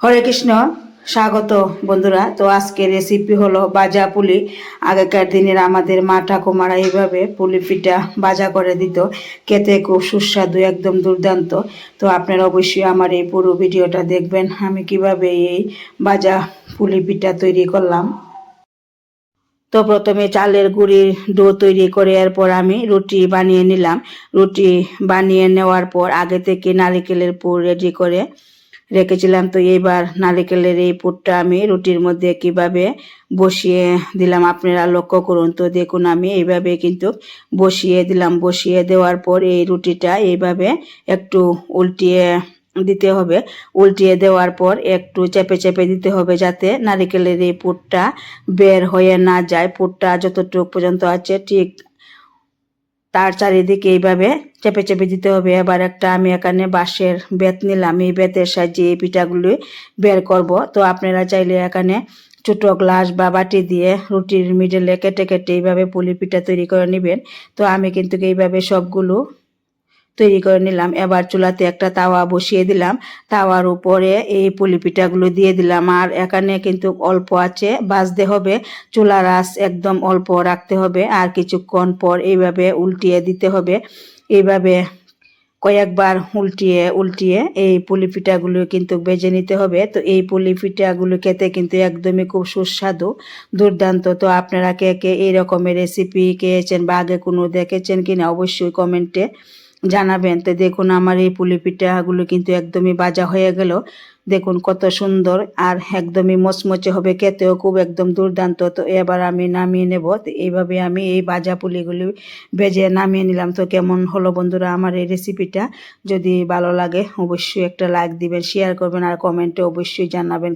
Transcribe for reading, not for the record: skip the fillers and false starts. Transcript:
হরে কৃষ্ণ, স্বাগত বন্ধুরা। তো আজকের রেসিপি হলো ভাজা পুলি। আগেকার দিনের আমাদের মা ঠাকুমারা এইভাবে পুলি পিঠা ভাজা করে দিত, খেতে খুব সুস্বাদু, একদম দুর্দান্ত। তো আপনারা অবশ্যই আমার এই পুরো ভিডিওটা দেখবেন, আমি কিভাবে এই ভাজা পুলি পিঠা তৈরি করলাম। তো প্রথমে চালের গুঁড়ির ডো তৈরি করে এরপর আমি রুটি বানিয়ে নিলাম। রুটি বানিয়ে নেওয়ার পর আগে থেকে নারকেলের পুর রেডি করে রেখেছিলাম। তো এইবার নারকেলের এই পুরটা আমি রুটির মধ্যে কিভাবে বসিয়ে দিলাম আপনারা লক্ষ্য করুন। তো দেখুন আমি এইভাবে কিন্তু বসিয়ে দিলাম। বসিয়ে দেওয়ার পর এই রুটিটা এইভাবে একটু উল্টিয়ে দিতে হবে। উল্টিয়ে দেওয়ার পর একটু চেপে চেপে দিতে হবে, যাতে নারকেলের এই পুরটা বের হয়ে না যায়। পুরটা যতটুকু পর্যন্ত আছে ঠিক তার চারিদিকে এইভাবে চেপে চেপে দিতে হবে। এবার আমি এখানে বাঁশের বেত নিলাম, এই বেতের সাহায্যে এই পিঠাগুলি বের করব। তো আপনারা চাইলে এখানে ছোট গ্লাস বা বাটি দিয়ে রুটির মিডলে কেটে কেটে এইভাবে পুলি পিঠা তৈরি করে নেবেন। তো আমি কিন্তু এইভাবে সবগুলো তৈরি করে নিলাম। এবার চুলাতে একটা তাওয়া বসিয়ে দিলাম, তাওয়ার উপরে এই পুলি পিঠাগুলো দিয়ে দিলাম। আর এখানে কিন্তু অল্প আছে ভাজতে হবে, চুলার আঁচ একদম অল্প রাখতে হবে। আর কিছুক্ষণ পর এইভাবে উল্টিয়ে দিতে হবে। এইভাবে কয়েকবার উল্টিয়ে উল্টিয়ে এই পুলি পিঠাগুলো কিন্তু ভেজে নিতে হবে। তো এই পুলি পিঠাগুলো খেতে কিন্তু একদমই খুব সুস্বাদু, দুর্দান্ত। তো আপনারা কে কে এই রকমের রেসিপি খেয়েছেন বা আগে কোনো দেখেছেন কিনা অবশ্যই কমেন্টে জানাবেন। তো দেখুন আমার এই পুলি পিঠাগুলো কিন্তু একদমই ভাজা হয়ে গেল। দেখুন কত সুন্দর আর একদমই মচমচে হবে, খেতেও খুব একদম দুর্দান্ত। তো এবার আমি নামিয়ে নেব। তো এইভাবে আমি এই ভাজা পুলিগুলি ভেজে নামিয়ে নিলাম। তো কেমন হলো বন্ধুরা আমার এই রেসিপিটা? যদি ভালো লাগে অবশ্যই একটা লাইক দিবেন, শেয়ার করবেন আর কমেন্টে অবশ্যই জানাবেন।